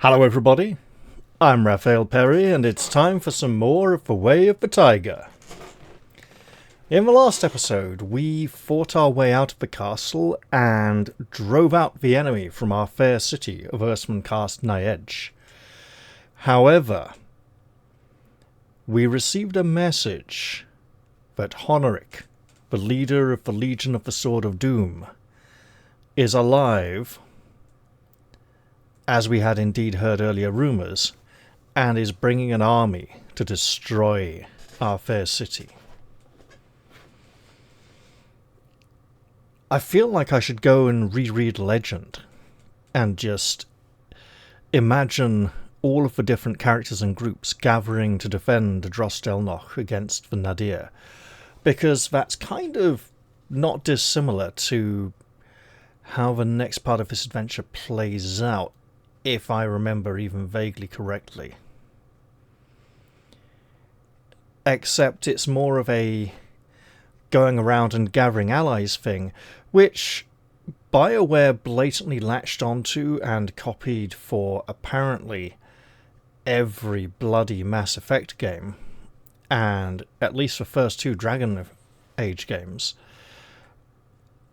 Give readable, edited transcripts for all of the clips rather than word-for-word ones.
Hello everybody, I'm Raphael Perry and it's time for some more of The Way of the Tiger. In the last episode we fought our way out of the castle and drove out the enemy from our fair city of Irsmuncast Niedge. However, we received a message that Sorcerak, the leader of the Legion of the Sword of Doom, is alive, as we had indeed heard earlier rumours, and is bringing an army to destroy our fair city. I feel like I should go and reread Legend and just imagine all of the different characters and groups gathering to defend Drostelnoch against the Nadir, because that's kind of not dissimilar to how the next part of this adventure plays out, if I remember even vaguely correctly. Except it's more of a going around and gathering allies thing, which BioWare blatantly latched onto and copied for apparently every bloody Mass Effect game, and at least the first two Dragon Age games.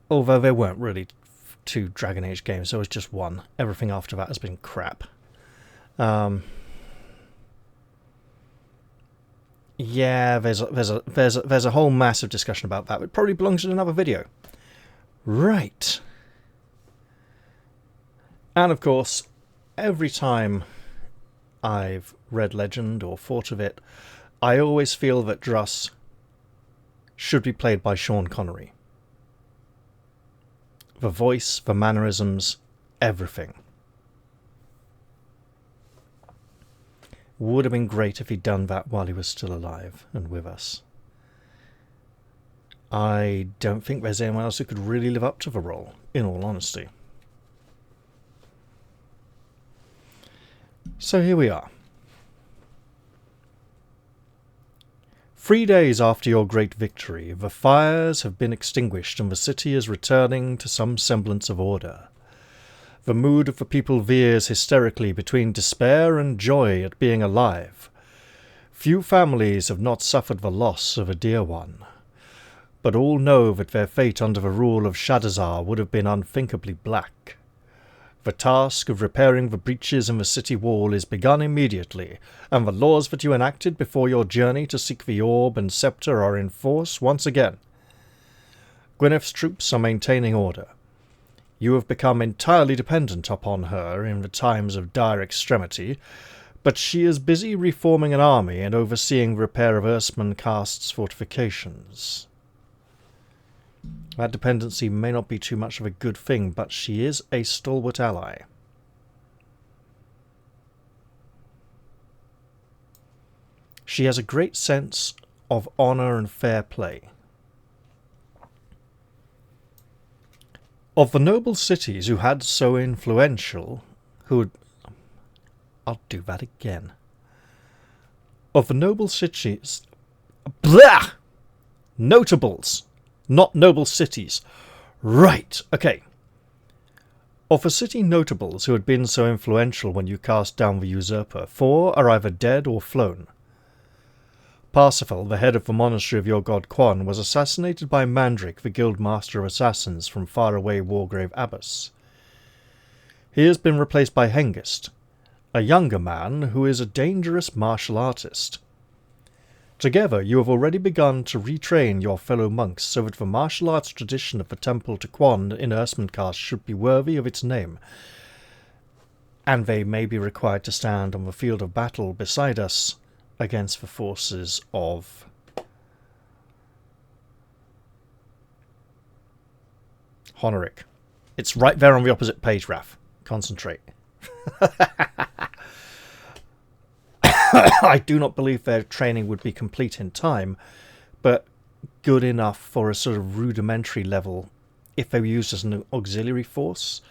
Although they weren't really two Dragon Age games, there was just one. Everything after that has been crap. Yeah, there's a whole massive discussion about that. It probably belongs in another video. Right. And of course, every time I've read Legend or thought of it, I always feel that Druss should be played by Sean Connery. The voice, the mannerisms, everything. Would have been great if he'd done that while he was still alive and with us. I don't think there's anyone else who could really live up to the role, in all honesty. So here we are. 3 days after your great victory, the fires have been extinguished and the city is returning to some semblance of order. The mood of the people veers hysterically between despair and joy at being alive. Few families have not suffered the loss of a dear one, but all know that their fate under the rule of Shadazar would have been unthinkably black. The task of repairing the breaches in the city wall is begun immediately, and the laws that you enacted before your journey to seek the orb and sceptre are in force once again. Gwyneth's troops are maintaining order. You have become entirely dependent upon her in the times of dire extremity, but she is busy reforming an army and overseeing the repair of Irsmuncast's fortifications. That dependency may not be too much of a good thing, but she is a stalwart ally. She has a great sense of honour and fair play. Of the noble cities who had so influential, I'll do that again. Of the noble cities... Blah! Notables! Not noble cities. Right, okay. Of the city notables who had been so influential when you cast down the usurper, 4 are either dead or flown. Parsifal, the head of the monastery of your god Quan, was assassinated by Mandric, the guild master of assassins from faraway Wargrave Abbas. He has been replaced by Hengist, a younger man who is a dangerous martial artist. Together you have already begun to retrain your fellow monks so that the martial arts tradition of the temple to Quan in Irsmuncast should be worthy of its name, and they may be required to stand on the field of battle beside us against the forces of Sorcerak. It's right there on the opposite page, Raph. Concentrate. I do not believe their training would be complete in time, but good enough for a sort of rudimentary level if they were used as an auxiliary force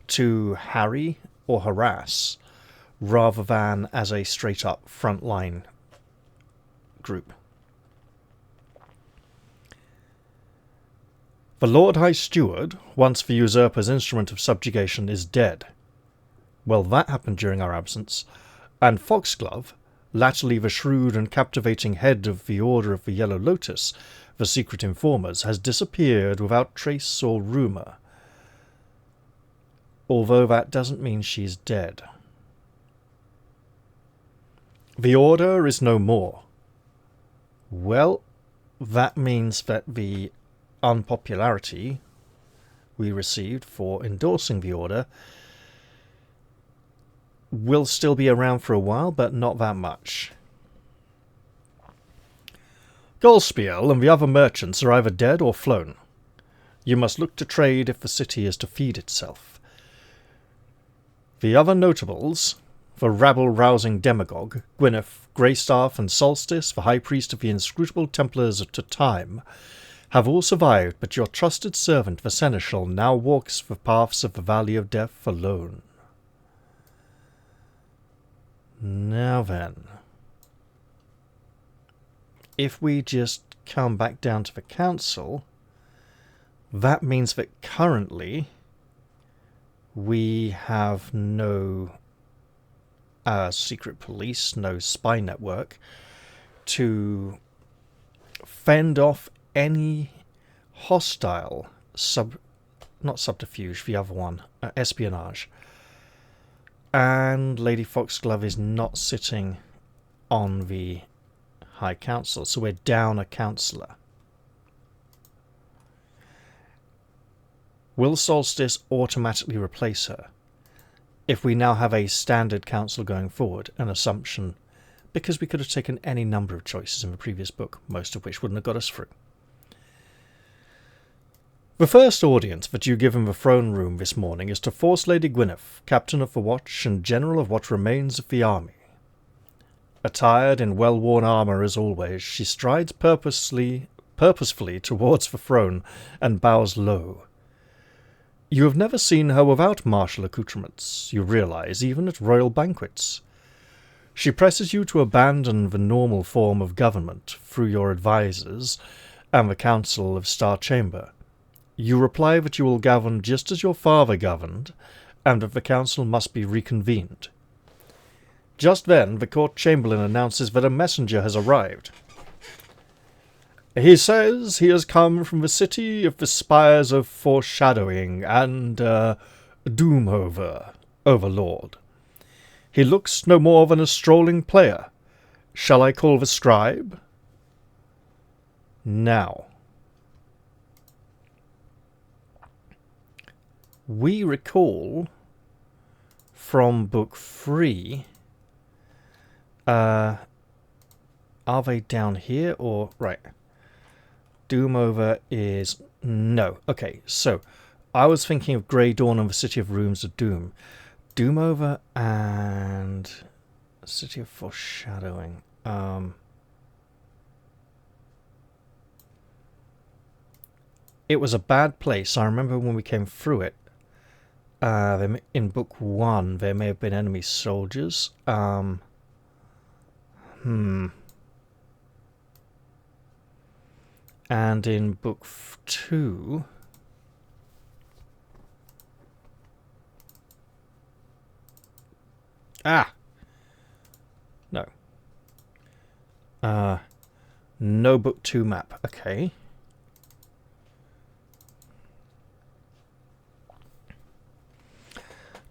to harry or harass, rather than as a straight-up frontline group. The Lord High Steward, once the usurper's instrument of subjugation, is dead. Well, that happened during our absence, and Foxglove, latterly the shrewd and captivating head of the Order of the Yellow Lotus, the secret informers, has disappeared without trace or rumour. Although that doesn't mean she's dead. The Order is no more. Well, that means that the unpopularity we received for endorsing the Order will still be around for a while, but not that much. Golspiel and the other merchants are either dead or flown. You must look to trade if the city is to feed itself. The other notables, the rabble-rousing demagogue, Gwyneth, Greystaff, and Solstice, the High Priest of the inscrutable Templars to Time, have all survived, but your trusted servant, the Seneschal, now walks the paths of the Valley of Death alone. Now then, if we just come back down to the council, that means that currently we have no secret police, no spy network to fend off any hostile not subterfuge, the other one, espionage. And Lady Foxglove is not sitting on the High Council, so we're down a councillor. Will Solstice automatically replace her? If we now have a standard council going forward, an assumption, because we could have taken any number of choices in the previous book, most of which wouldn't have got us through. The first audience that you give in the throne room this morning is to force Lady Gwyneth, captain of the watch and general of what remains of the army. Attired in well-worn armour as always, she strides purposefully towards the throne and bows low. You have never seen her without martial accoutrements, you realise, even at royal banquets. She presses you to abandon the normal form of government through your advisers and the Council of Star Chamber. You reply that you will govern just as your father governed, and that the council must be reconvened. Just then, the court chamberlain announces that a messenger has arrived. He says he has come from the city of the Spires of Foreshadowing and, Overlord. He looks no more than a strolling player. Shall I call the scribe? Now. We recall from book 3, are they down here or, right, Doomover is, no, okay, so I was thinking of Grey Dawn and the City of Rooms of Doom. Doomover and City of Foreshadowing, it was a bad place. I remember when we came through it. In book 1, there may have been enemy soldiers. And in book 2... No. No book 2 map. Okay.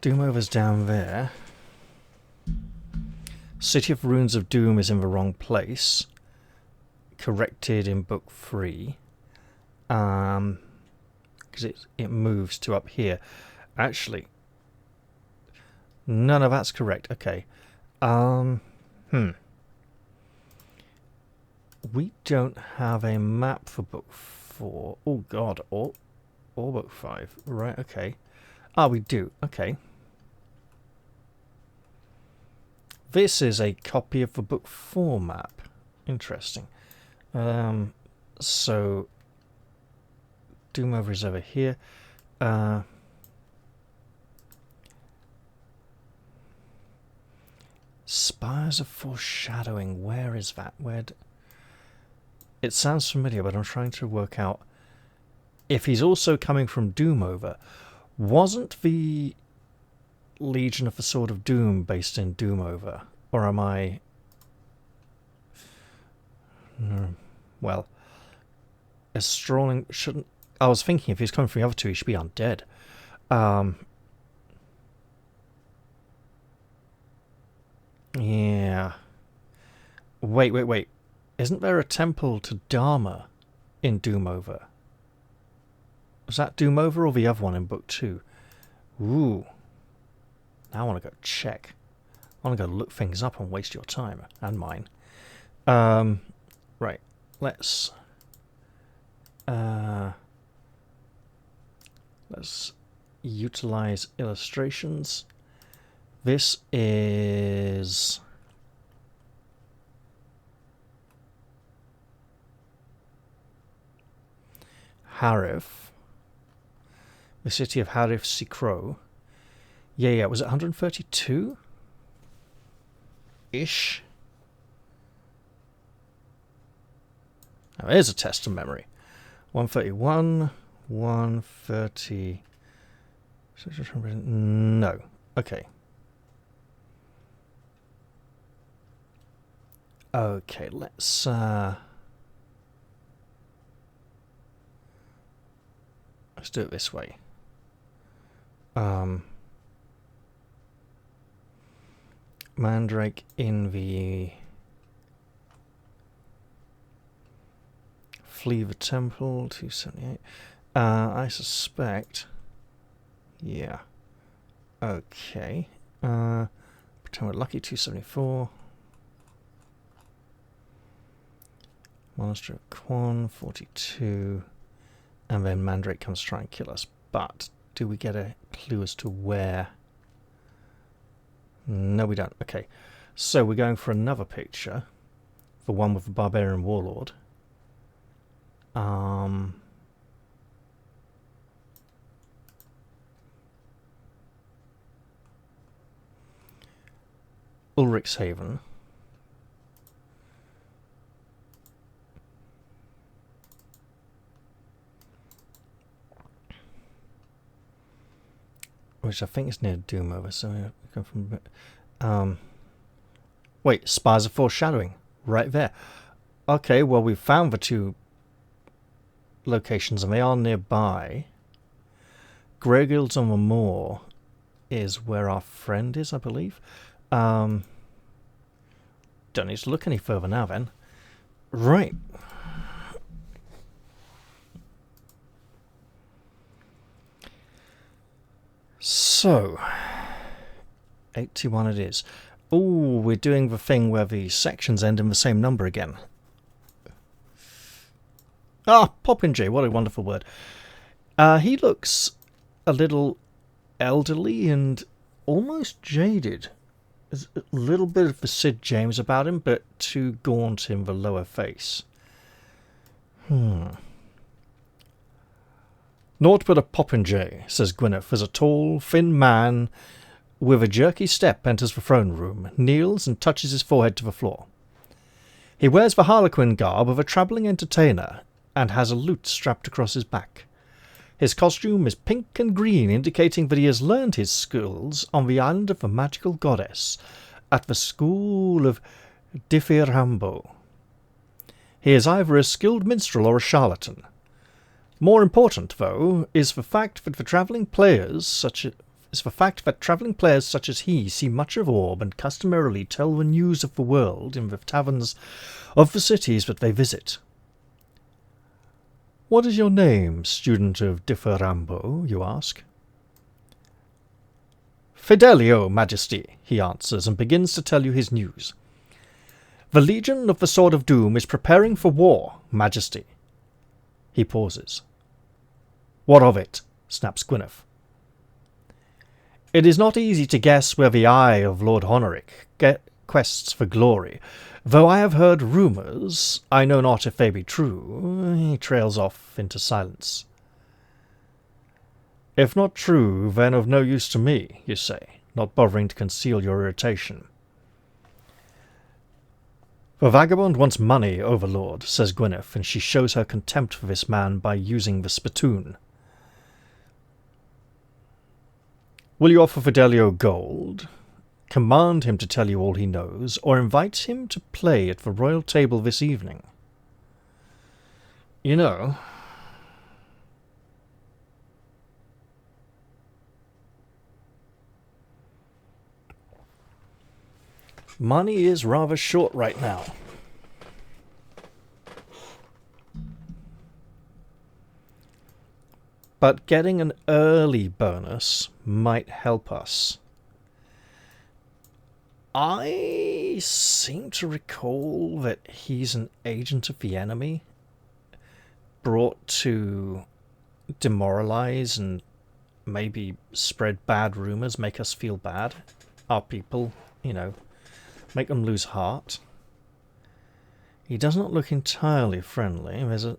Doomover's down there. City of Runes of Doom is in the wrong place. Corrected in book 3. Because it moves to up here. Actually, none of that's correct. Okay. We don't have a map for book 4. Oh god, or book 5. Right, okay. Ah, we do. Okay. This is a copy of the book 4 map. Interesting. So Doomover is over here. Spires of Foreshadowing. Where is that? It sounds familiar, but I'm trying to work out if he's also coming from Doomover. Wasn't the Legion of the Sword of Doom based in Doomover? Or am I... Well, a strolling shouldn't... I was thinking if he's coming from the other two, he should be undead. Yeah. Wait. Isn't there a temple to Dharma in Doomover? Was that Doomover or the other one in Book 2? Ooh. Now I want to go check. I want to go look things up and waste your time. And mine. Right. Let's utilize illustrations. This is... Harif. The city of Harif Sikro. Yeah, was it 132? Ish. Oh, there's a test of memory. 131, 130. No. Okay. Okay, let's do it this way. Mandrake in the Flee the Temple, 278. I suspect... Yeah. Okay. Pretend we're lucky, 274. Monastery of Quan, 42. And then Mandrake comes to try and kill us. But do we get a clue as to where? No, we don't. Okay. So we're going for another picture. The one with the Barbarian Warlord. Ulrichshaven. Which I think is near Doomover, so we go from... wait, Spires of Foreshadowing. Right there. Okay, well, we've found the two locations, and they are nearby. Greyguilds on the Moor is where our friend is, I believe. Don't need to look any further now, then. Right. So, 81 it is. Oh, we're doing the thing where the sections end in the same number again. Ah, popinjay, what a wonderful word. He looks a little elderly and almost jaded. There's a little bit of the Sid James about him, but too gaunt in the lower face. Naught but a popinjay, says Gwyneth, as a tall, thin man with a jerky step enters the throne room, kneels and touches his forehead to the floor. He wears the harlequin garb of a travelling entertainer and has a lute strapped across his back. His costume is pink and green, indicating that he has learned his skills on the island of the magical goddess at the school of Dithyrambo. He is either a skilled minstrel or a charlatan. More important, though, is the fact that travelling players such as he see much of Orb and customarily tell the news of the world in the taverns of the cities that they visit. What is your name, student of Dithyrambo, you ask? Fidelio, Majesty, he answers, and begins to tell you his news. The Legion of the Sword of Doom is preparing for war, Majesty. He pauses. What of it? Snaps Gwyneth. It is not easy to guess where the eye of Lord Honoric quests for glory, though I have heard rumours, I know not if they be true. He trails off into silence. If not true, then of no use to me, you say, not bothering to conceal your irritation. The vagabond wants money, Overlord, says Gwyneth, and she shows her contempt for this man by using the spittoon. Will you offer Fidelio gold, command him to tell you all he knows, or invite him to play at the royal table this evening? You know, money is rather short right now. But getting an early bonus might help us. I seem to recall that he's an agent of the enemy, brought to demoralize and maybe spread bad rumors, make us feel bad. Our people, you know, make them lose heart. He does not look entirely friendly. There's a...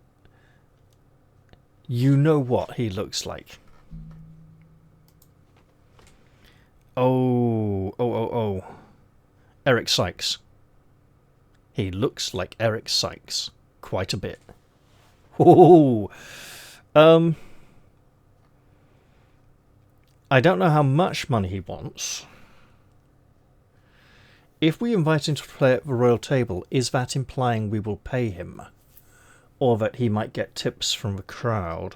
You know what he looks like. Oh. Eric Sykes. He looks like Eric Sykes. Quite a bit. Oh. I don't know how much money he wants. If we invite him to play at the royal table, is that implying we will pay him? Or that he might get tips from the crowd?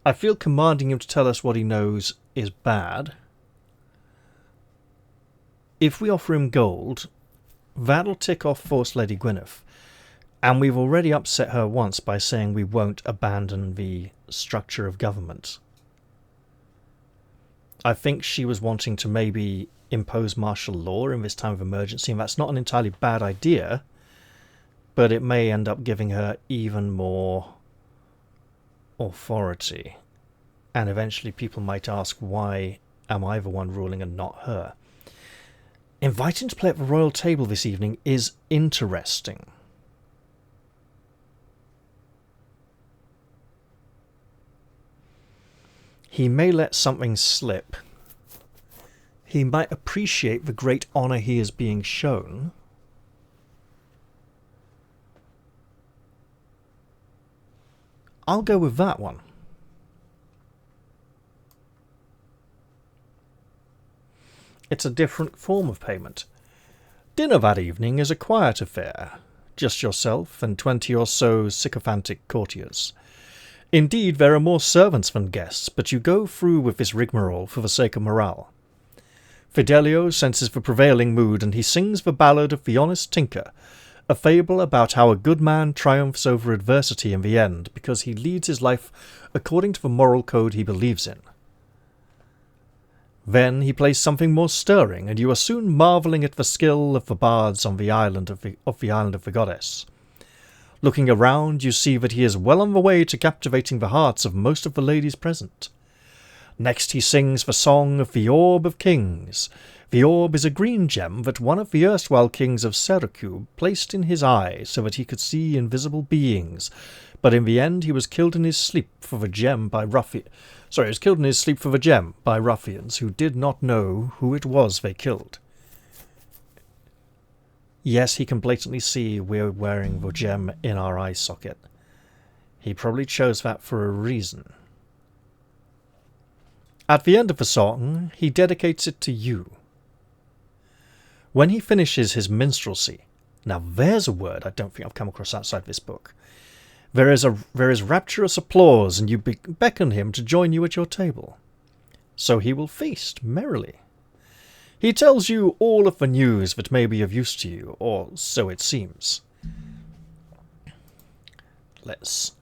I feel commanding him to tell us what he knows is bad. If we offer him gold, that'll tick off Force Lady Gwyneth. And we've already upset her once by saying we won't abandon the structure of government. I think she was wanting to maybe impose martial law in this time of emergency, and that's not an entirely bad idea, but it may end up giving her even more authority. And eventually people might ask, why am I the one ruling and not her? Inviting to play at the royal table this evening is interesting. He may let something slip. He might appreciate the great honour he is being shown. I'll go with that one. It's a different form of payment. Dinner that evening is a quiet affair. Just yourself and 20 or so sycophantic courtiers. Indeed, there are more servants than guests, but you go through with this rigmarole for the sake of morale. Fidelio senses the prevailing mood, and he sings the ballad of the honest tinker, a fable about how a good man triumphs over adversity in the end, because he leads his life according to the moral code he believes in. Then he plays something more stirring, and you are soon marvelling at the skill of the bards on the island of the goddess. Looking around, you see that he is well on the way to captivating the hearts of most of the ladies present. Next he sings the song of the Orb of Kings. The orb is a green gem that one of the erstwhile kings of Sorcerak placed in his eye so that he could see invisible beings, but in the end he was killed in his sleep for the gem by ruffians who did not know who it was they killed. Yes, he can blatantly see we're wearing the gem in our eye socket. He probably chose that for a reason. At the end of the song, he dedicates it to you. When he finishes his minstrelsy, now there's a word I don't think I've come across outside this book, there is rapturous applause, and you beckon him to join you at your table. So he will feast merrily. He tells you all of the news that may be of use to you, or so it seems. Let's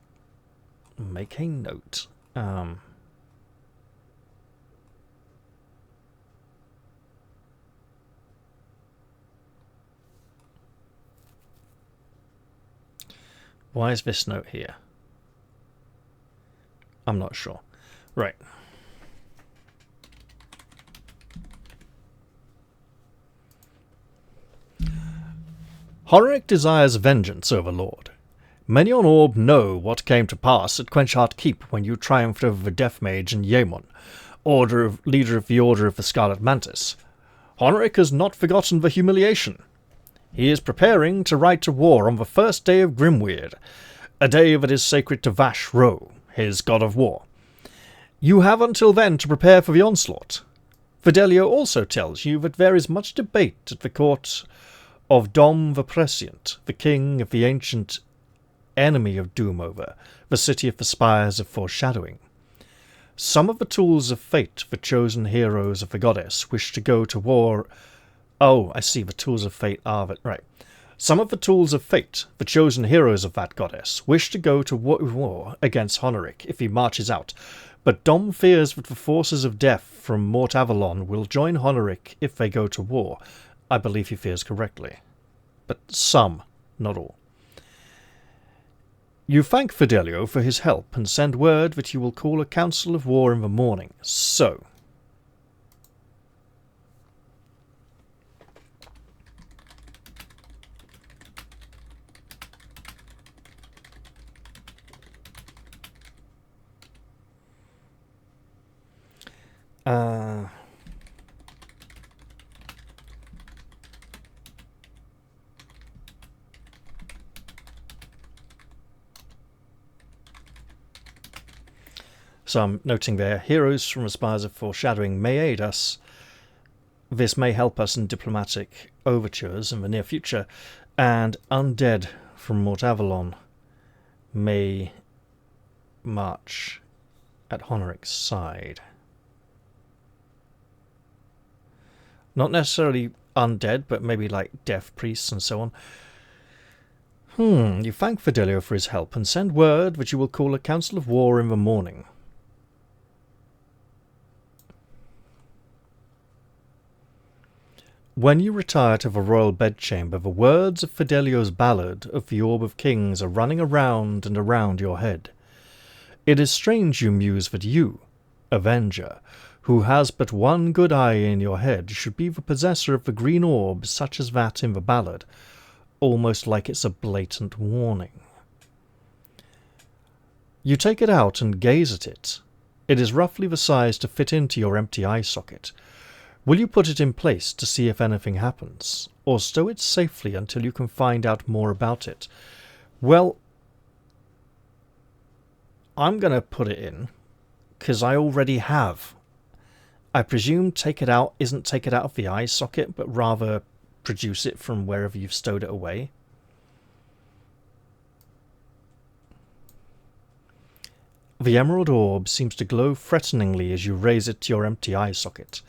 make a note. Why is this note here? I'm not sure. Right. Sorcerak desires vengeance, Overlord. Many on Orb know what came to pass at Quenchheart Keep when you triumphed over the Death Mage and Yaemon, leader of the Order of the Scarlet Mantis. Sorcerak has not forgotten the humiliation. He is preparing to ride to war on the first day of Grimweird, a day that is sacred to Vash Ro, his god of war. You have until then to prepare for the onslaught. Fidelio also tells you that there is much debate at the court of Dom the Prescient, the king of the ancient enemy of Doomover, the city of the spires of foreshadowing. Some of the tools of fate, the chosen heroes of the goddess, wish to go to war. Oh, I see, the tools of fate are that. Right. Some of the tools of fate, the chosen heroes of that goddess, wish to go to war against Honoric if he marches out, but Dom fears that the forces of death from Mort Avalon will join Honoric if they go to war. I believe he fears correctly. But some, not all. You thank Fidelio for his help and send word that you will call a council of war in the morning. So, so I'm noting there, heroes from the Spires of Foreshadowing may aid us. This may help us in diplomatic overtures in the near future, and undead from Mort Avalon may march at Honoric's side. Not necessarily undead, but maybe like death priests and so on. You thank Fidelio for his help and send word that you will call a council of war in the morning. When you retire to the royal bedchamber, the words of Fidelio's ballad of the Orb of Kings are running around and around your head. It is strange, you muse, that you, Avenger, who has but one good eye in your head, should be the possessor of the green orb such as that in the ballad, almost like it's a blatant warning. You take it out and gaze at it. It is roughly the size to fit into your empty eye socket. Will you put it in place to see if anything happens, or stow it safely until you can find out more about it? Well, I'm going to put it in, because I already have. I presume take it out isn't take it out of the eye socket, but rather produce it from wherever you've stowed it away. The emerald orb seems to glow threateningly as you raise it to your empty eye socket.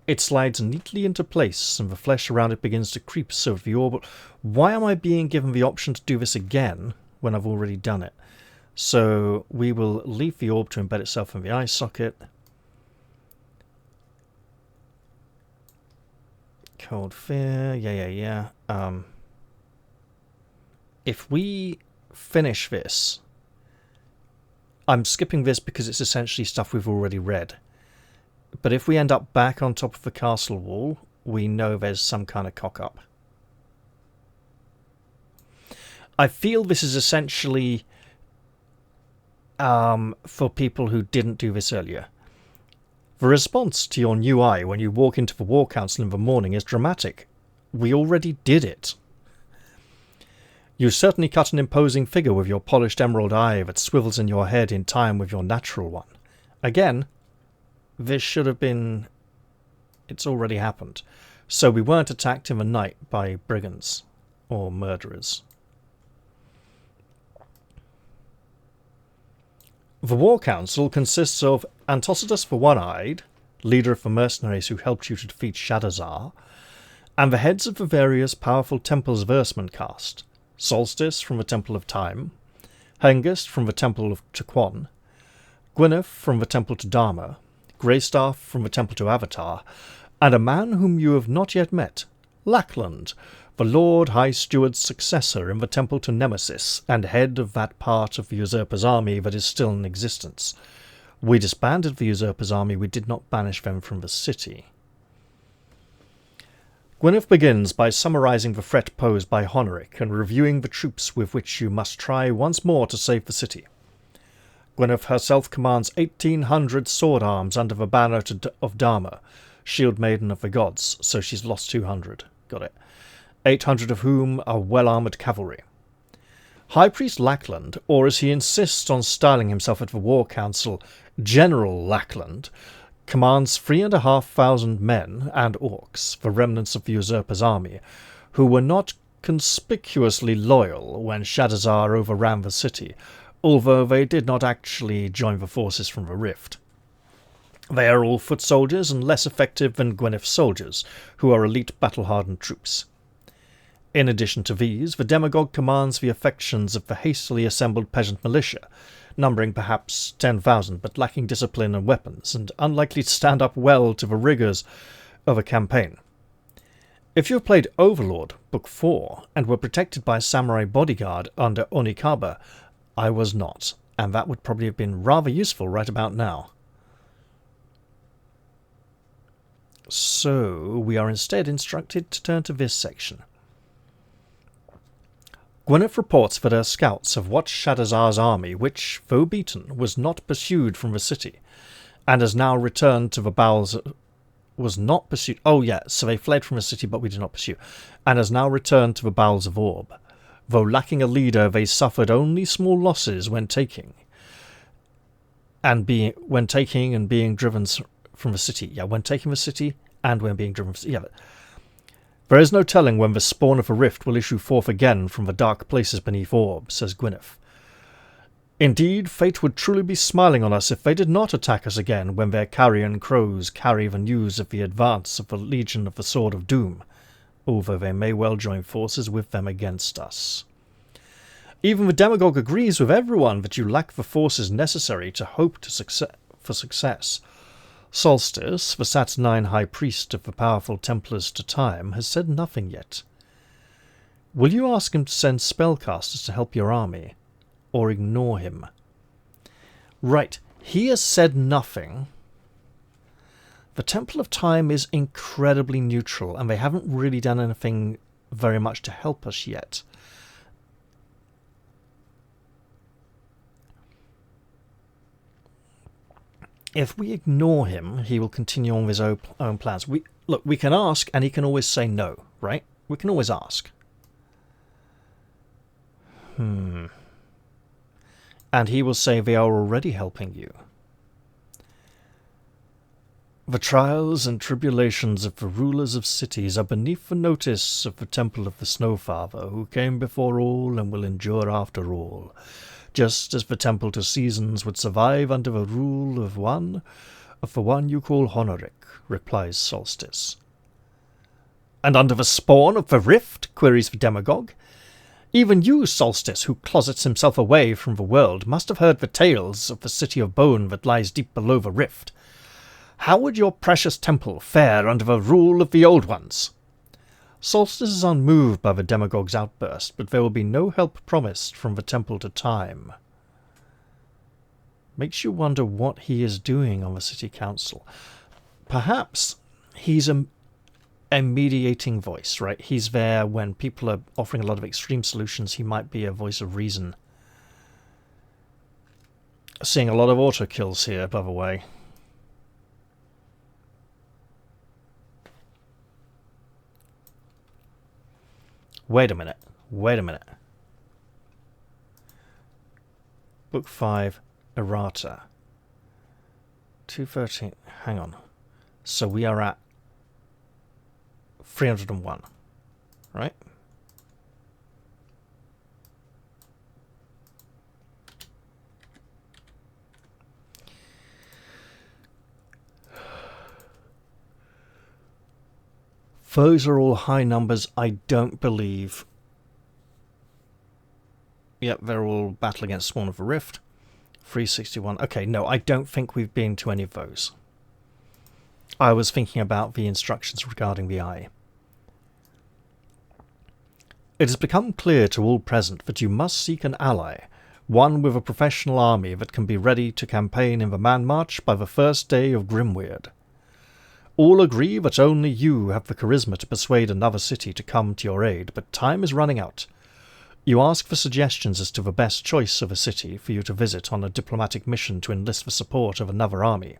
It slides neatly into place, and the flesh around it begins to creep so the orb... Why am I being given the option to do this again when I've already done it? So we will leave the orb to embed itself in the eye socket. Cold Fear, yeah. If we finish this... I'm skipping this because it's essentially stuff we've already read. But if we end up back on top of the castle wall, we know there's some kind of cock-up. I feel this is essentially for people who didn't do this earlier. The response to your new eye when you walk into the War Council in the morning is dramatic. We already did it. You certainly cut an imposing figure with your polished emerald eye that swivels in your head in time with your natural one. Again, this should have been... It's already happened. So we weren't attacked in the night by brigands or murderers. The War Council consists of Antocitus the One-Eyed, leader of the mercenaries who helped you to defeat Shadazar, and the heads of the various powerful temples of Irsmuncast, Solstice from the Temple of Time, Hengist from the Temple of Tequan, Gwyneth from the Temple to Dharma, Greystaff from the Temple to Avatar, and a man whom you have not yet met, Lackland, the Lord High Steward's successor in the Temple to Nemesis, and head of that part of the Usurper's army that is still in existence. We disbanded the Usurper's army, we did not banish them from the city. Gwyneth begins by summarizing the threat posed by Honoric and reviewing the troops with which you must try once more to save the city. Gwyneth herself commands 1,800 sword arms under the banner of Dharma, shield maiden of the gods, so she's lost 200. Got it. 800 of whom are well-armoured cavalry. High Priest Lackland, or as he insists on styling himself at the War Council, General Lackland, commands 3,500 men and orcs, the remnants of the usurper's army, who were not conspicuously loyal when Shadowzar overran the city, although they did not actually join the forces from the Rift. They are all foot soldiers and less effective than Gwyneth's soldiers, who are elite battle-hardened troops. In addition to these, the demagogue commands the affections of the hastily assembled peasant militia, numbering perhaps 10,000 but lacking discipline and weapons, and unlikely to stand up well to the rigours of a campaign. If you have played Overlord, Book 4, and were protected by a samurai bodyguard under Onikaba, I was not, and that would probably have been rather useful right about now. So, we are instead instructed to turn to this section. Gwyneth reports that her scouts have watched Shadowzar's army, which, though beaten, was not pursued from the city, and has now returned to the bowels of... was not pursued... Oh yeah, so they fled from the city, but we did not pursue, and has now returned to the bowels of Orb. Though lacking a leader, they suffered only small losses when taking and being driven from the city. Yeah, when taking the city and when being driven from the city. Yeah. There is no telling when the spawn of a rift will issue forth again from the dark places beneath Orb, says Gwyneth. Indeed, fate would truly be smiling on us if they did not attack us again when their carrion crows carry the news of the advance of the Legion of the Sword of Doom, although they may well join forces with them against us. Even the demagogue agrees with everyone that you lack the forces necessary to hope for success. Solstice, the Saturnine High Priest of the powerful Templars to Time, has said nothing yet. Will you ask him to send spellcasters to help your army, or ignore him? Right, he has said nothing. The Temple of Time is incredibly neutral, and they haven't really done anything very much to help us yet. If we ignore him, he will continue on with his own plans. We can ask, and he can always say no, right? We can always ask. And he will say they are already helping you. The trials and tribulations of the rulers of cities are beneath the notice of the Temple of the Snowfather, who came before all and will endure after all, just as the Temple to Seasons would survive under the rule of the one you call Honoric, replies Solstice. And under the spawn of the Rift, queries the demagogue. Even you, Solstice, who closets himself away from the world, must have heard the tales of the City of Bone that lies deep below the Rift. How would your precious temple fare under the rule of the Old Ones? Solstice is unmoved by the demagogue's outburst, but there will be no help promised from the Temple to Time. Makes you wonder what he is doing on the City Council. Perhaps he's a mediating voice, right? He's there when people are offering a lot of extreme solutions. He might be a voice of reason. Seeing a lot of auto kills here, by the way. Wait a minute. Book 5, Errata. 213. Hang on. So we are at 301, right? Those are all high numbers, I don't believe. Yep, they're all battle against Spawn of a Rift. 361. Okay, no, I don't think we've been to any of those. I was thinking about the instructions regarding the eye. It has become clear to all present that you must seek an ally, one with a professional army that can be ready to campaign in the Man March by the first day of Grimweird. All agree that only you have the charisma to persuade another city to come to your aid, but time is running out. You ask for suggestions as to the best choice of a city for you to visit on a diplomatic mission to enlist the support of another army.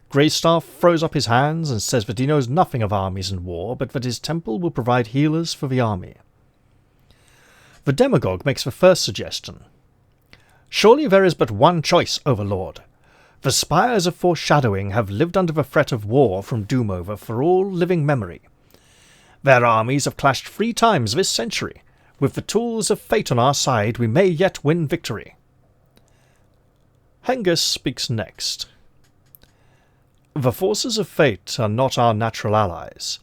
Greystaff throws up his hands and says that he knows nothing of armies and war, but that his temple will provide healers for the army. The demagogue makes the first suggestion. Surely there is but one choice, Overlord. The spires of foreshadowing have lived under the threat of war from Doomover for all living memory. Their armies have clashed 3 times this century. With the tools of fate on our side, we may yet win victory. Hengist speaks next. The forces of fate are not our natural allies.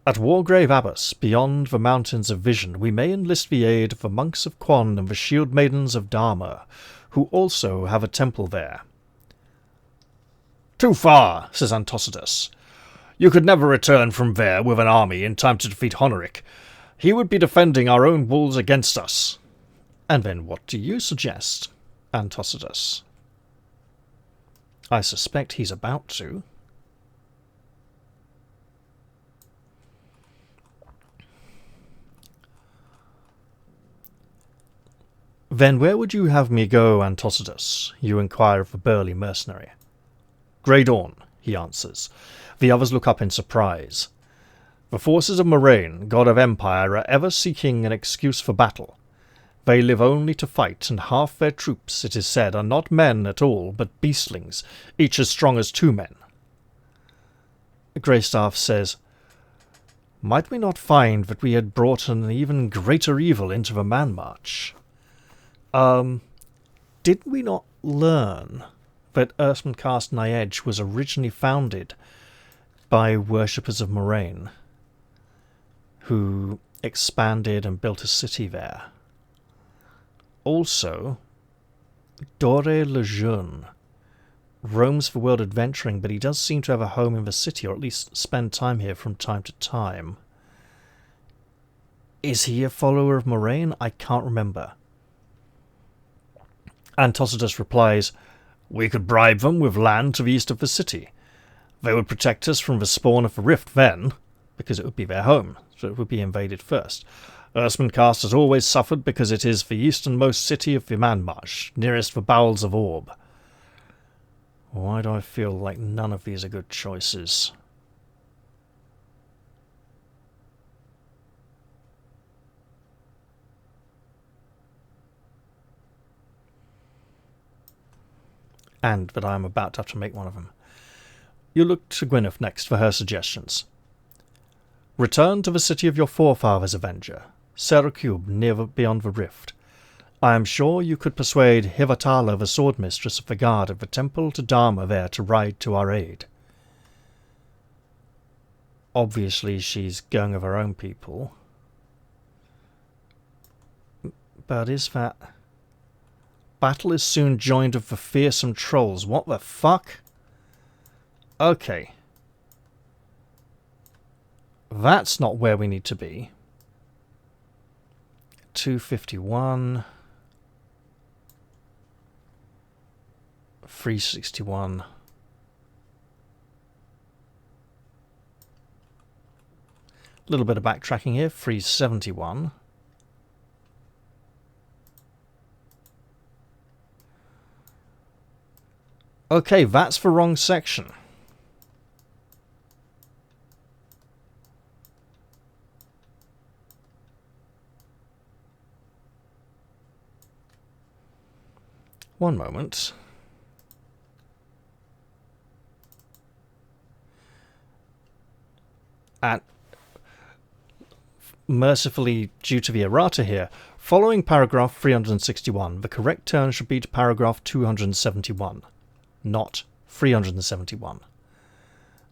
At Wargrave Abbas, beyond the mountains of vision, we may enlist the aid of the monks of Quan and the shield maidens of Dharma, who also have a temple there. Too far, says Antocitus. You could never return from there with an army in time to defeat Honoric. He would be defending our own walls against us. And then what do you suggest, Antocitus? I suspect he's about to. Then where would you have me go, Antocitus? You inquire of the burly mercenary. Grey Dawn, he answers. The others look up in surprise. The forces of Moraine, god of empire, are ever seeking an excuse for battle. They live only to fight, and half their troops, it is said, are not men at all, but beastlings, each as strong as 2 men. Greystaff says, Might we not find that we had brought an even greater evil into the man-march? Did we not learn that Irsmuncast Nyedge was originally founded by worshippers of Moraine, who expanded and built a city there? Also, Dore Lejeune roams the world adventuring, but he does seem to have a home in the city, or at least spend time here from time to time. Is he a follower of Moraine? I can't remember. Antocitus replies, We could bribe them with land to the east of the city. They would protect us from the spawn of the rift then, because it would be their home, so it would be invaded first. Irsmuncast has always suffered because it is the easternmost city of the Man-Marsh, nearest the bowels of Orb. Why do I feel like none of these are good choices? And that I am about to have to make one of them. You look to Gwyneth next for her suggestions. Return to the city of your forefathers, Avenger, Seracube, near beyond the rift. I am sure you could persuade Hivatala, the sword mistress of the guard of the temple to Dharma there, to ride to our aid. Obviously she's going of her own people. But is that... Battle is soon joined of the fearsome trolls. What the fuck? Okay. That's not where we need to be. 251. 361. A little bit of backtracking here. 371. Okay, that's the wrong section. One moment. And mercifully, due to the errata here, following paragraph 361, the correct turn should be to paragraph 271. Not 371.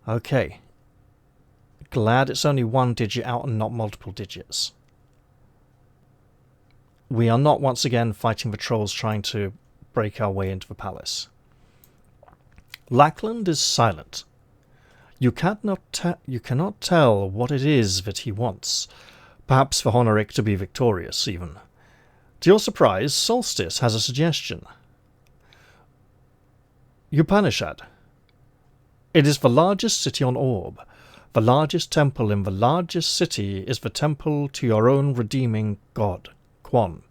Okay. Glad it's only 1 digit out and not multiple digits. We are not once again fighting the trolls trying to break our way into the palace. Lackland is silent. You cannot tell what it is that he wants. Perhaps for Honoric to be victorious, even. To your surprise, Solstice has a suggestion. Upanishad. It is the largest city on Orb. The largest temple in the largest city is the temple to your own redeeming god, Quan.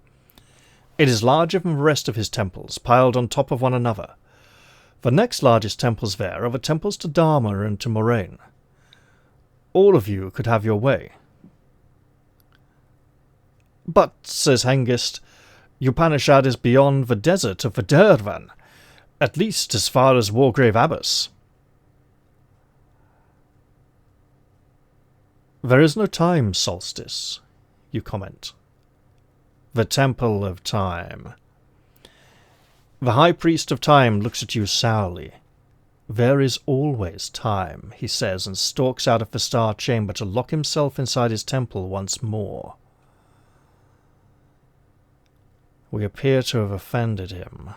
It is larger than the rest of his temples, piled on top of one another. The next largest temples there are the temples to Dharma and to Moraine. All of you could have your way. But, says Hengist, Upanishad is beyond the desert of Verdurvan, at least as far as Wargrave Abbas. There is no time, Solstice, you comment. The Temple of Time. The High Priest of Time looks at you sourly. There is always time, he says, and stalks out of the star chamber to lock himself inside his temple once more. We appear to have offended him.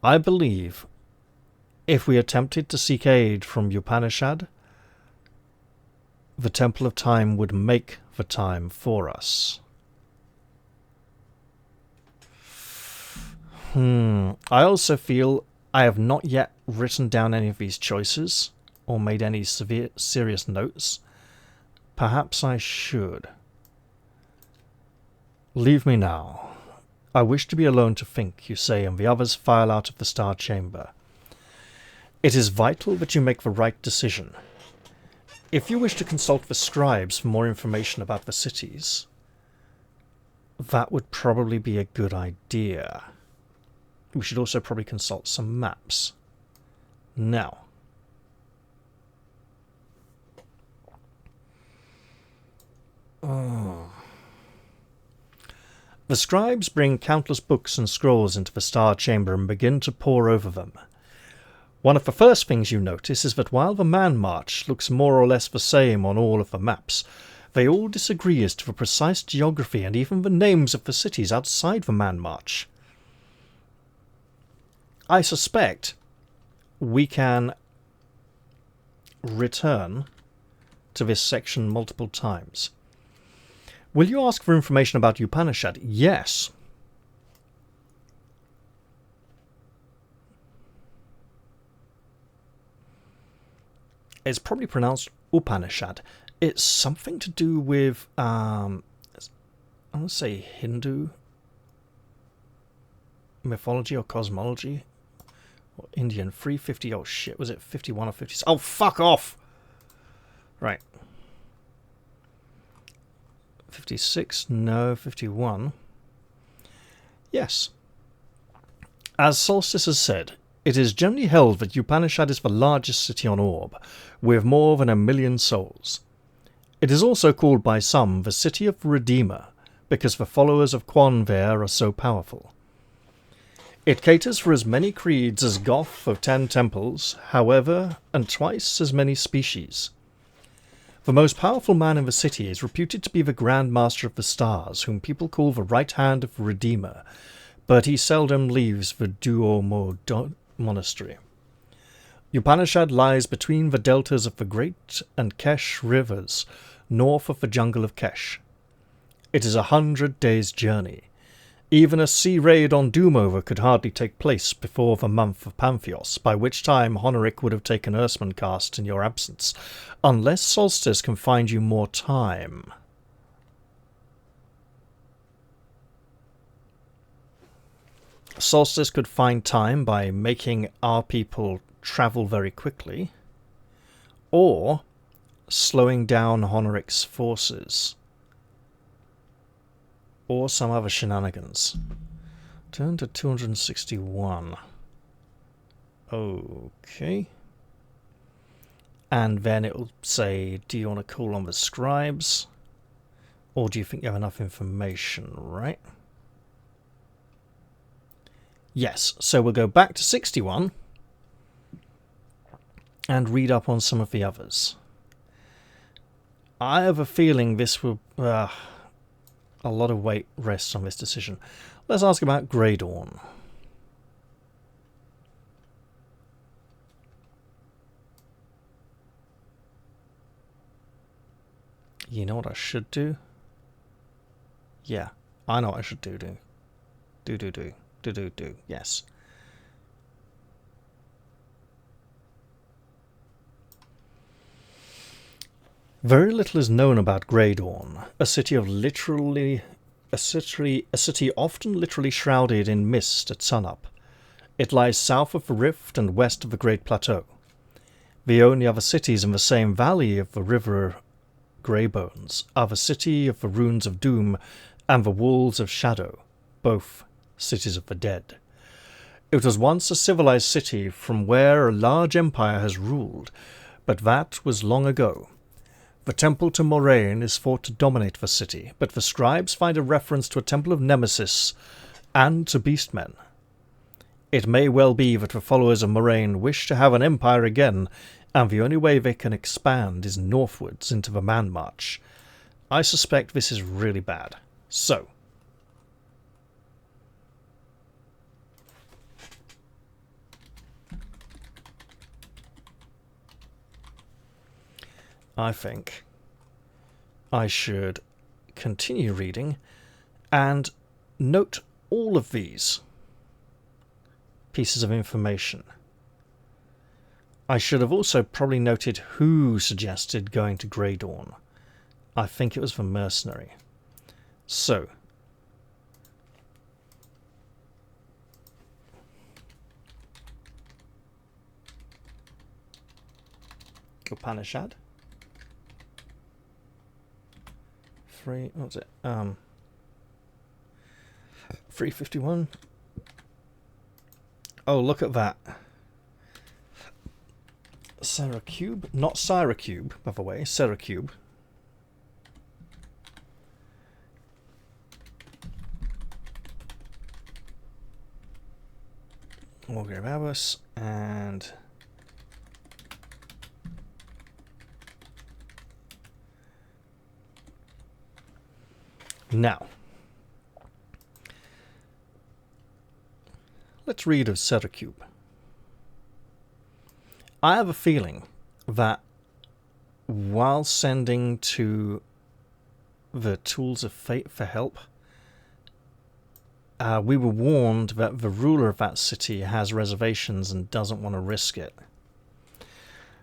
I believe if we attempted to seek aid from Upanishad, the Temple of Time would make the time for us. I also feel I have not yet written down any of these choices or made any serious notes. Perhaps I should. Leave me now. I wish to be alone to think, you say, and the others file out of the star chamber. It is vital that you make the right decision. If you wish to consult the scribes for more information about the cities, that would probably be a good idea. We should also probably consult some maps. Now, the scribes bring countless books and scrolls into the star chamber and begin to pore over them. One of the first things you notice is that while the Man March looks more or less the same on all of the maps, they all disagree as to the precise geography and even the names of the cities outside the Man March. I suspect we can return to this section multiple times. Will you ask for information about Upanishad? Yes. It's probably pronounced Upanishad. It's something to do with, I want to say Hindu mythology or cosmology. Or Indian. 350. Oh shit, was it 51 or 50? Oh, fuck off! Right. 56? No. 51? Yes. As Solstice has said, it is generally held that Upanishad is the largest city on Orb, with more than 1 million souls. It is also called by some the City of Redeemer, because the followers of Quan there are so powerful. It caters for as many creeds as Goth of 10 temples, however, and twice as many species. The most powerful man in the city is reputed to be the Grand Master of the Stars, whom people call the right hand of the Redeemer, but he seldom leaves the Duomo monastery. Upanishad lies between the deltas of the Great and Kesh rivers, north of the jungle of Kesh. It is 100 days' journey. Even a sea raid on Doomover could hardly take place before the month of Panthios, by which time Honoric would have taken Irsmuncast in your absence, unless Solstice can find you more time. Solstice could find time by making our people travel very quickly, or slowing down Honoric's forces, or some other shenanigans. Turn to 261. Okay. And then it will say, do you want to call on the scribes? Or do you think you have enough information, right? Yes, so we'll go back to 61 and read up on some of the others. I have a feeling this will... a lot of weight rests on this decision. Let's ask about Grey Dawn. You know what I should do? Yeah, I know what I should do. Do. Yes. Very little is known about Grey Dawn, a city often literally shrouded in mist at sunup. It lies south of the Rift and west of the Great Plateau. The only other cities in the same valley of the river Greybones are the city of the Runes of Doom and the Walls of Shadow, both cities of the dead. It was once a civilized city from where a large empire has ruled, but that was long ago. The temple to Moraine is thought to dominate the city, but the scribes find a reference to a temple of Nemesis and to beastmen. It may well be that the followers of Moraine wish to have an empire again, and the only way they can expand is northwards into the Man March. I suspect this is really bad. So, I think I should continue reading and note all of these pieces of information. I should have also probably noted who suggested going to Grey Dawn. I think it was the mercenary. So, Upanishad. What was it? 351. Oh, look at that. Syracube? Not Syracube, by the way. Syracube. Warbringer Abbas and now let's read of Syracube. I have a feeling that while sending to the Tools of Fate for help, we were warned that the ruler of that city has reservations and doesn't want to risk it.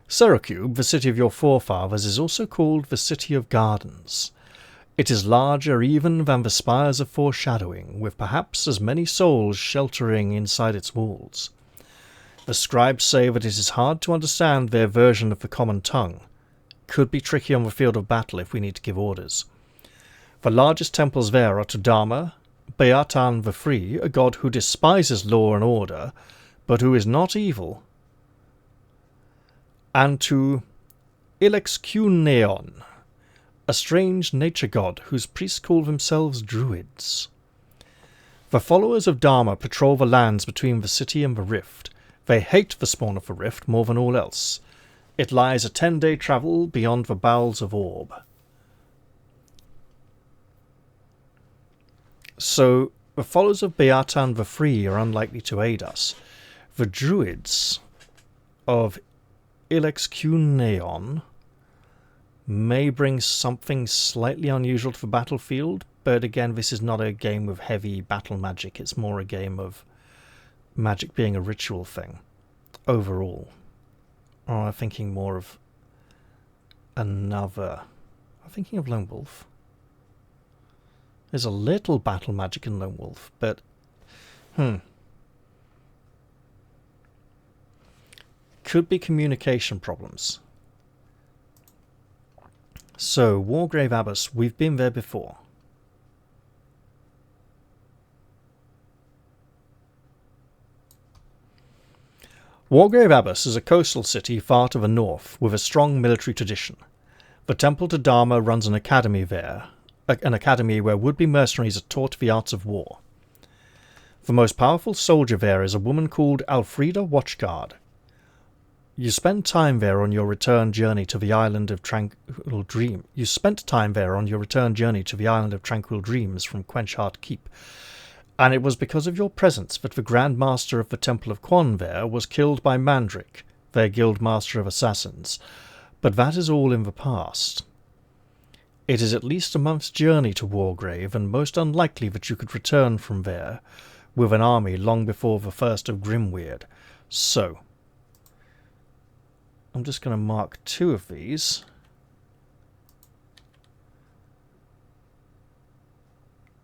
Syracube, the city of your forefathers, is also called the City of Gardens. It is larger even than the spires of foreshadowing, with perhaps as many souls sheltering inside its walls. The scribes say that it is hard to understand their version of the common tongue. Could be tricky on the field of battle if we need to give orders. The largest temples there are to Dharma, Beatan the Free, a god who despises law and order, but who is not evil, and to Ilexcuneon, a strange nature god whose priests call themselves druids. The followers of Dharma patrol the lands between the city and the rift. They hate the spawn of the rift more than all else. It lies a 10-day travel beyond the bowels of Orb. So, the followers of Beatan the Free are unlikely to aid us. The druids of Ilexcuneon may bring something slightly unusual to the battlefield, but again, this is not a game with heavy battle magic. It's more a game of magic being a ritual thing overall. Or I'm thinking more of another. I'm thinking of Lone Wolf. There's a little battle magic in Lone Wolf, but could be communication problems. So, Wargrave Abbas, we've been there before. Wargrave Abbas is a coastal city far to the north, with a strong military tradition. The Temple to Dharma runs an academy there, an academy where would-be mercenaries are taught the arts of war. The most powerful soldier there is a woman called Alfreda Watchguard. You spent time there on your return journey to the Island of Tranquil Dream. You spent time there on your return journey to the Island of Tranquil Dreams from Quenchheart Keep, and it was because of your presence that the Grand Master of the Temple of Quan there was killed by Mandric, their guild master of assassins. But that is all in the past. It is at least a month's journey to Wargrave, and most unlikely that you could return from there with an army long before the first of Grimweird. So, I'm just going to mark 2 of these.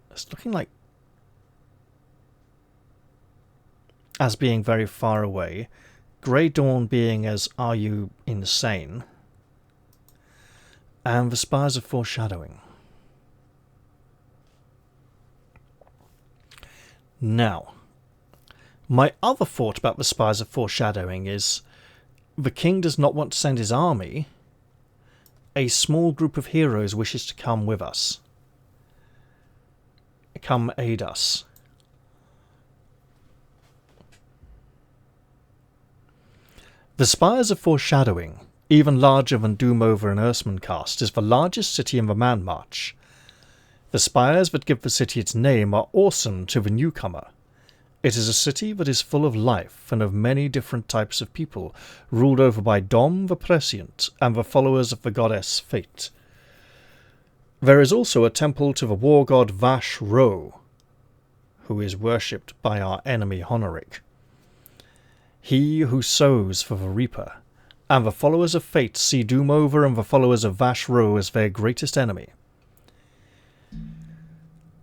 It's looking like as being very far away. Grey Dawn being as Are You Insane? And the Spires of Foreshadowing. Now, my other thought about the Spires of Foreshadowing is the king does not want to send his army. A small group of heroes wishes to come with us. Come aid us. The Spires of Foreshadowing, even larger than Doomover and Irsmuncast, is the largest city in the Man March. The spires that give the city its name are awesome to the newcomer. It is a city that is full of life and of many different types of people, ruled over by Dom the Prescient and the followers of the goddess Fate. There is also a temple to the war god Vash Ro, who is worshipped by our enemy Honoric. He who sows for the reaper, and the followers of Fate see Doomover and the followers of Vash Ro as their greatest enemy.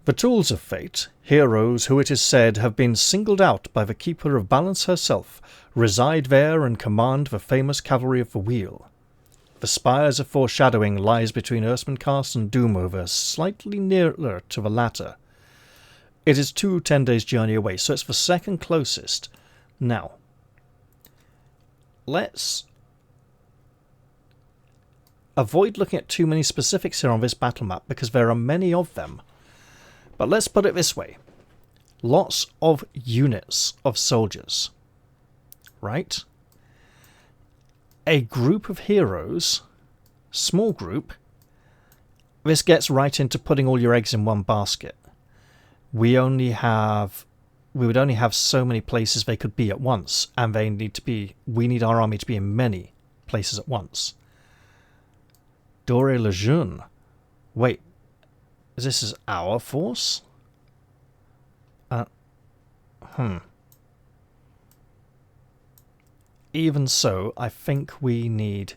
The Tools of Fate, heroes who it is said have been singled out by the Keeper of Balance herself, reside there and command the famous Cavalry of the Wheel. The Spires of Foreshadowing lies between Irsmuncast and Doomover, slightly nearer to the latter. It is 2 10 days' journey away, so it's the second closest. Now, let's avoid looking at too many specifics here on this battle map, because there are many of them. But let's put it this way. Lots of units of soldiers. Right? A group of heroes, small group, this gets right into putting all your eggs in one basket. We would only have so many places they could be at once, and we need our army to be in many places at once. Doré Lejeune. Wait, this is our force? Even so, I think we need...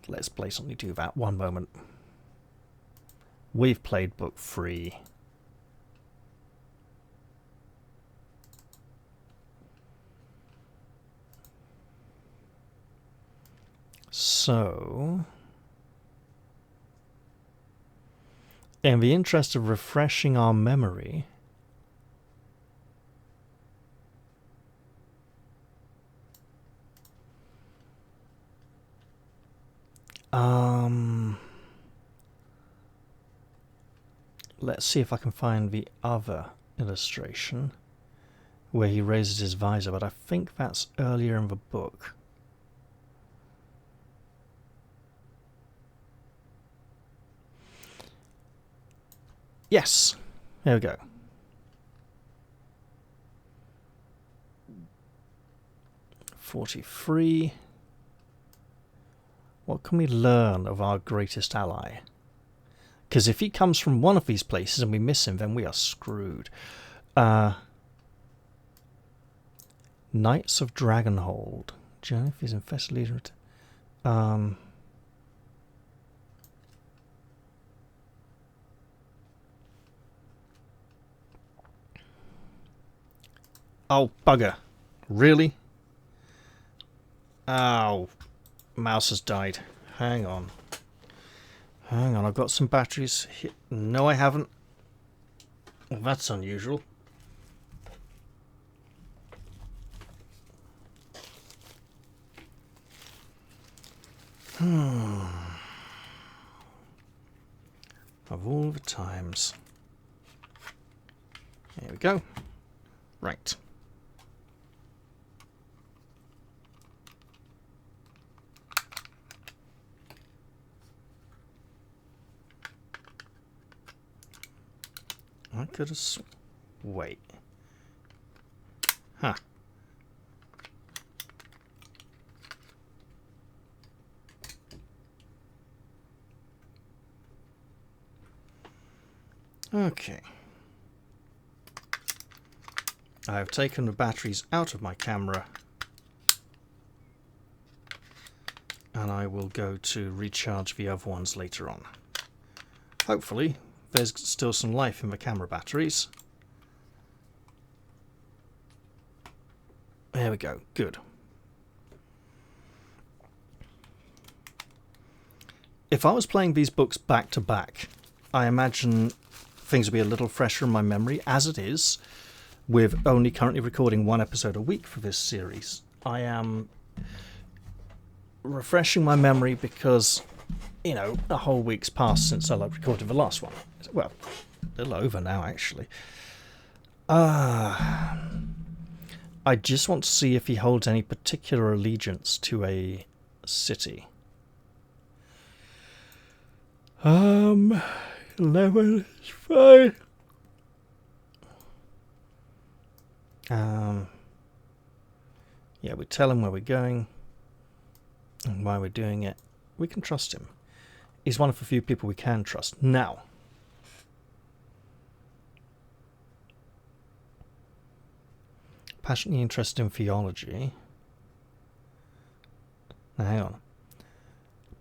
Let's blatantly do that. One moment. We've played book 3. So... in the interest of refreshing our memory... let's see if I can find the other illustration where he raises his visor, but I think that's earlier in the book. Yes, there we go. "43. What can we learn of our greatest ally? Because if he comes from one of these places and we miss him, then we are screwed. Knights of Dragonhold. If he's infested leader. Oh, bugger. Really? Ow. Mouse has died. Hang on. Hang on, I've got some batteries here. No, I haven't. Well, that's unusual. Of all the times. There we go. Right. I could have... wait. Huh. Okay. I have taken the batteries out of my camera, and I will go to recharge the other ones later on. Hopefully there's still some life in the camera batteries. There we go. Good. If I was playing these books back to back, I imagine things would be a little fresher in my memory. As it is, with only currently recording one episode a week for this series, I am refreshing my memory because, you know, a whole week's passed since I recorded the last one. Well, a little over now, actually. I just want to see if he holds any particular allegiance to a city. 11 is fine. Yeah, we tell him where we're going and why we're doing it. We can trust him. He's one of the few people we can trust. Now, passionately interested in theology. Now, hang on.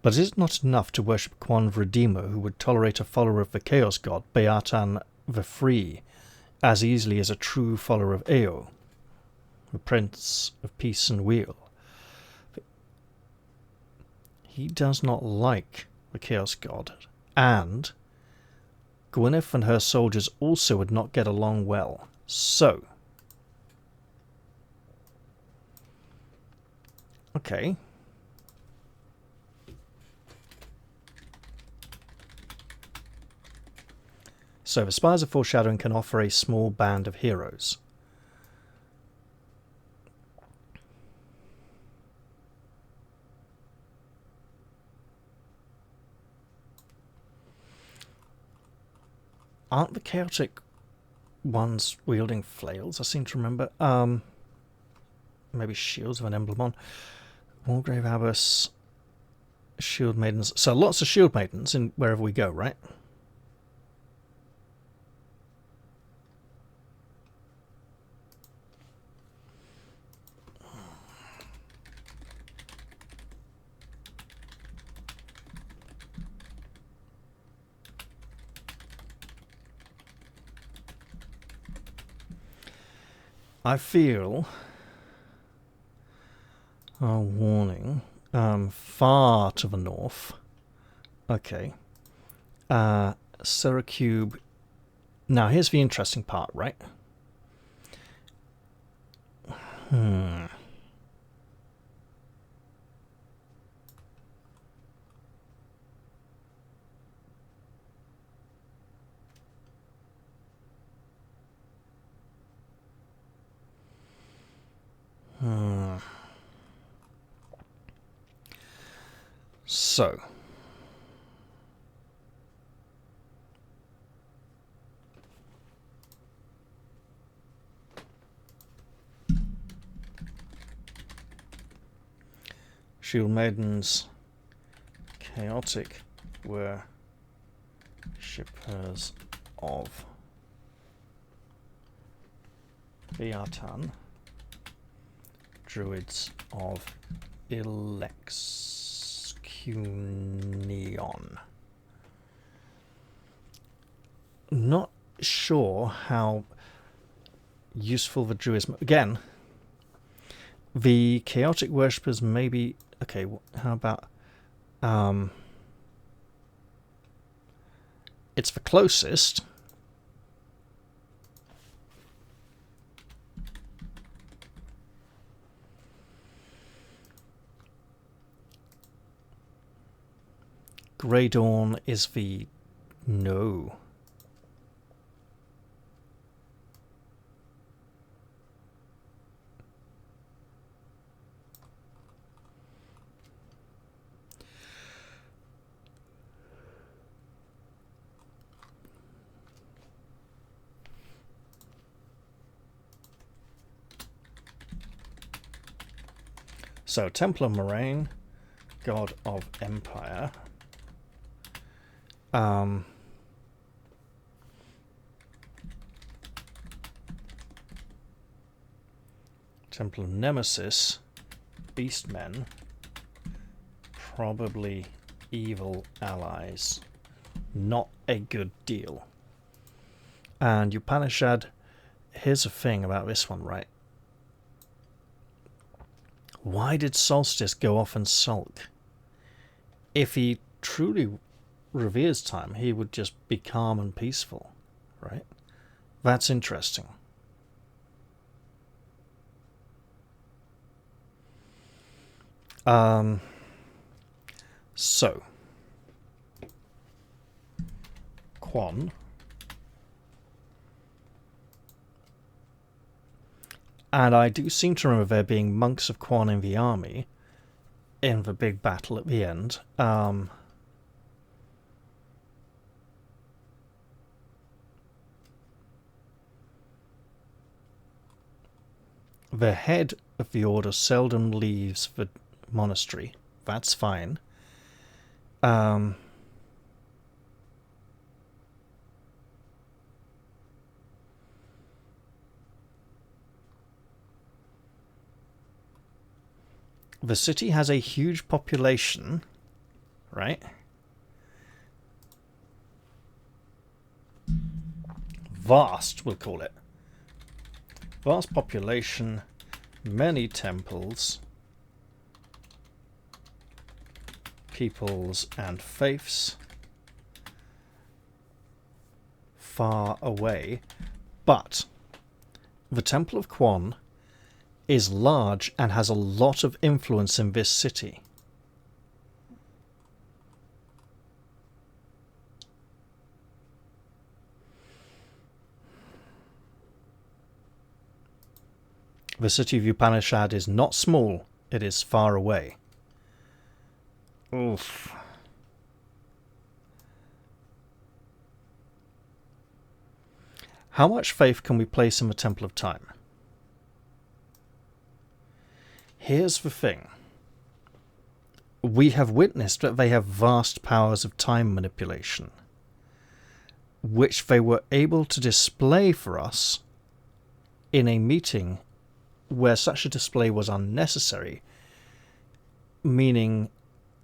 But is it not enough to worship Quan the Redeemer, who would tolerate a follower of the Chaos God, Beatan the Free, as easily as a true follower of Eo, the Prince of Peace and Weal? He does not like the Chaos God, and Gwyneth and her soldiers also would not get along well. So, okay. So the Spires of Foreshadowing can offer a small band of heroes. Aren't the chaotic ones wielding flails? I seem to remember. Maybe shields with an emblem on. Wargrave Abbess, shield maidens. So lots of shield maidens in wherever we go, right? I feel a warning far to the north. Okay. Sorcerak. Now here's the interesting part, right? So, shield maidens, chaotic were shippers of Beatan, druids of Ilexcunion. Not sure how useful the druids... Again, the chaotic worshippers maybe... Okay, how about... it's the closest... Grey Dawn is the... No. So, Templar Moraine, God of Empire... Temple of Nemesis, Beastmen, probably evil allies. Not a good deal. And Upanishad, here's the thing about this one, right? Why did Solstice go off and sulk? If he truly reveres time, he would just be calm and peaceful, right? That's interesting. So, Quan. And I do seem to remember there being monks of Quan in the army in the big battle at the end. The head of the order seldom leaves the monastery. That's fine. The city has a huge population, right? Vast, we'll call it. Vast population, many temples, peoples and faiths, far away. But the Temple of Quan is large and has a lot of influence in this city. The city of Upanishad is not small, it is far away. Oof. How much faith can we place in the Temple of Time? Here's the thing. We have witnessed that they have vast powers of time manipulation, which they were able to display for us in a meeting where such a display was unnecessary, meaning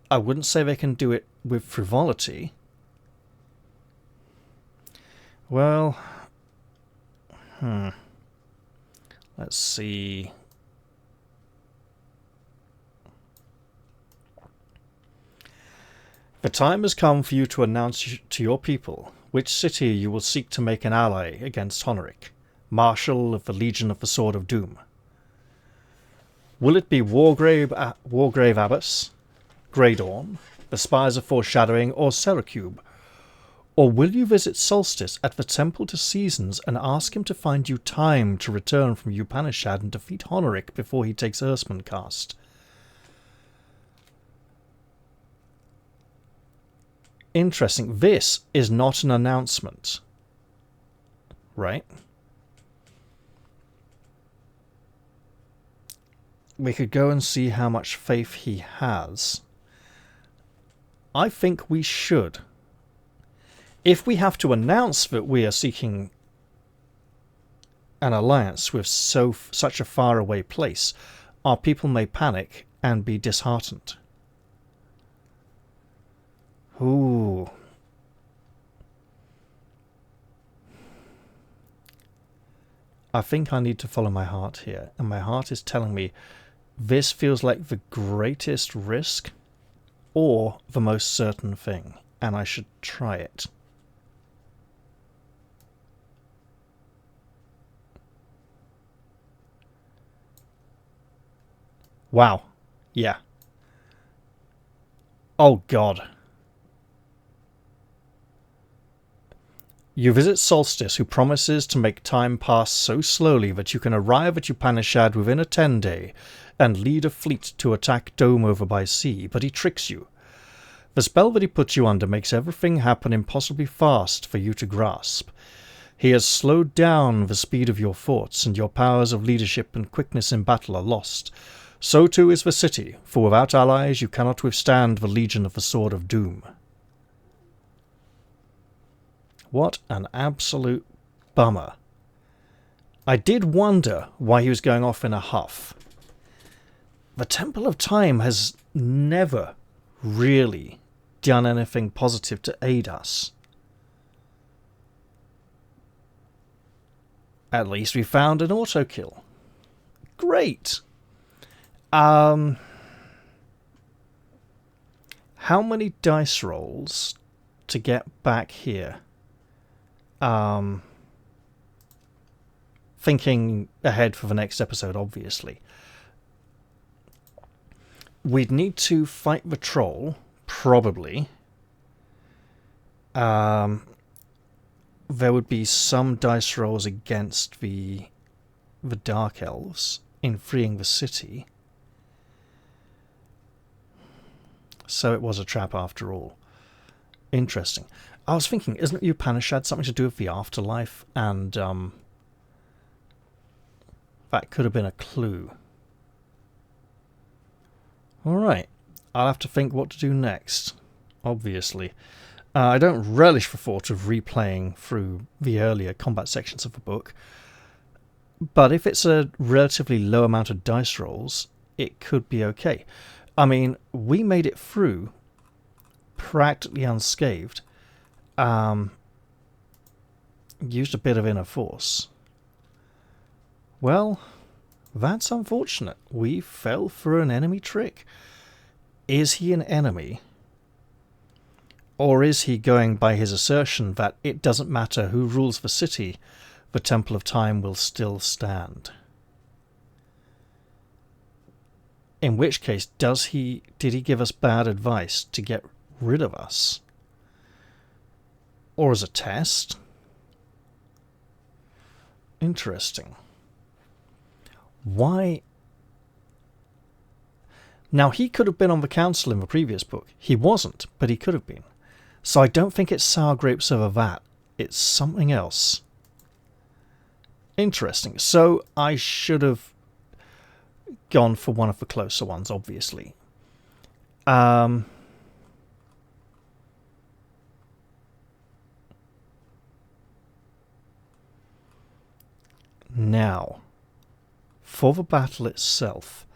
I wouldn't say they can do it with frivolity. Well, let's see. The time has come for you to announce to your people which city you will seek to make an ally against Honoric, Marshal of the Legion of the Sword of Doom. Will it be Wargrave Abbas, Greydawn, the Spires of Foreshadowing, or Seracube? Or will you visit Solstice at the Temple to Seasons and ask him to find you time to return from Upanishad and defeat Honoric before he takes Irsmuncast? Interesting. This is not an announcement, right? We could go and see how much faith he has. I think we should. If we have to announce that we are seeking an alliance with such a faraway place, our people may panic and be disheartened. Ooh. I think I need to follow my heart here, and my heart is telling me this feels like the greatest risk or the most certain thing, and I should try it. Wow. Yeah. Oh God. You visit Solstice, who promises to make time pass so slowly that you can arrive at Upanishad within a 10-day and lead a fleet to attack Dome over by sea, but he tricks you. The spell that he puts you under makes everything happen impossibly fast for you to grasp. He has slowed down the speed of your thoughts, and your powers of leadership and quickness in battle are lost. So too is the city, for without allies you cannot withstand the Legion of the Sword of Doom. What an absolute bummer. I did wonder why he was going off in a huff. The Temple of Time has never really done anything positive to aid us. At least we found an auto-kill. Great! How many dice rolls to get back here? Thinking ahead for the next episode, obviously. We'd need to fight the troll, probably. There would be some dice rolls against the Dark Elves in freeing the city. So it was a trap after all. Interesting. I was thinking, isn't Upanishad something to do with the afterlife? And that could have been a clue. Alright, I'll have to think what to do next, obviously. I don't relish the thought of replaying through the earlier combat sections of the book, but if it's a relatively low amount of dice rolls, it could be okay. I mean, we made it through practically unscathed. Used a bit of inner force. Well, that's unfortunate. We fell for an enemy trick. Is he an enemy? Or is he going by his assertion that it doesn't matter who rules the city, the Temple of Time will still stand? In which case, did he give us bad advice to get rid of us? Or as a test? Interesting. Why? Now, he could have been on the council in the previous book. He wasn't, but he could have been. So I don't think it's sour grapes over that. It's something else. Interesting. So I should have gone for one of the closer ones, obviously. Now, for the battle itself,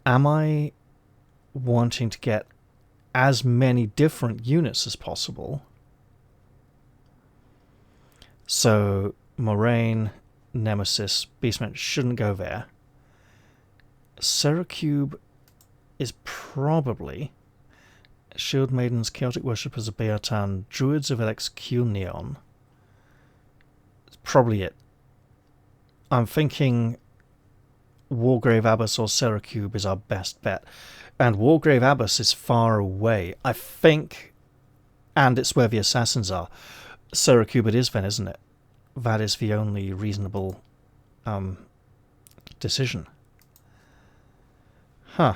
am I wanting to get as many different units as possible? So, Moraine, Nemesis, Beastmen shouldn't go there. Seracube is probably Shield Maidens, Chaotic Worshippers of Beatan, Druids of Elexcunion. It's probably it. I'm thinking Wargrave Abbess or Seracube is our best bet. And Wargrave Abbess is far away, I think, and it's where the assassins are. Seracube it is then, isn't it? That is the only reasonable decision. Huh.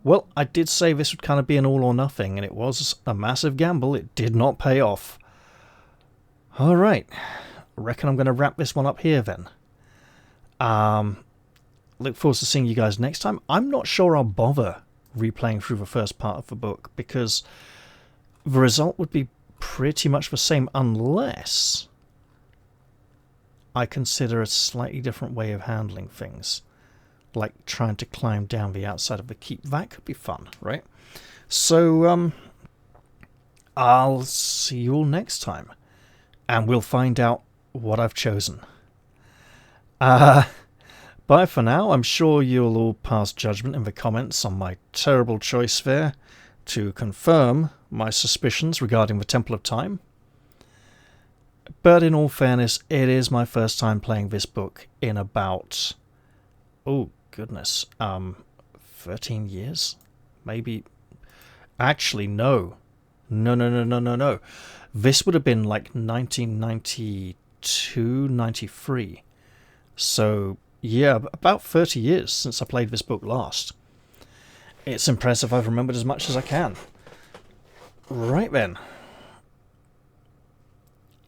Well, I did say this would kind of be an all or nothing, and it was a massive gamble. It did not pay off. Alright. Reckon I'm going to wrap this one up here then. Look forward to seeing you guys next time. I'm not sure I'll bother replaying through the first part of the book, because the result would be pretty much the same unless I consider a slightly different way of handling things, like trying to climb down the outside of the keep. That could be fun, right? So, I'll see you all next time, and we'll find out what I've chosen. Bye for now. I'm sure you'll all pass judgment in the comments on my terrible choice there to confirm my suspicions regarding the Temple of Time. But in all fairness, it is my first time playing this book in about, oh goodness, 13 years? Maybe. Actually, no. No. This would have been like 1992, 93. So, yeah, about 30 years since I played this book last. It's impressive I've remembered as much as I can. Right then.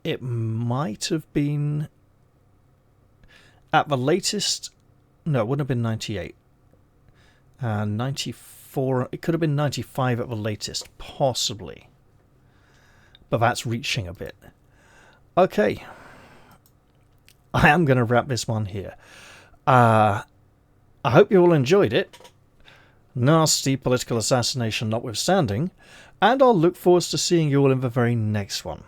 It might have been at the latest. No, it wouldn't have been 98. 94. It could have been 95 at the latest, possibly. But that's reaching a bit. Okay. I am going to wrap this one here. I hope you all enjoyed it. Nasty political assassination notwithstanding. And I'll look forward to seeing you all in the very next one.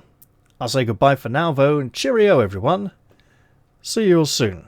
I'll say goodbye for now, though, and cheerio, everyone. See you all soon.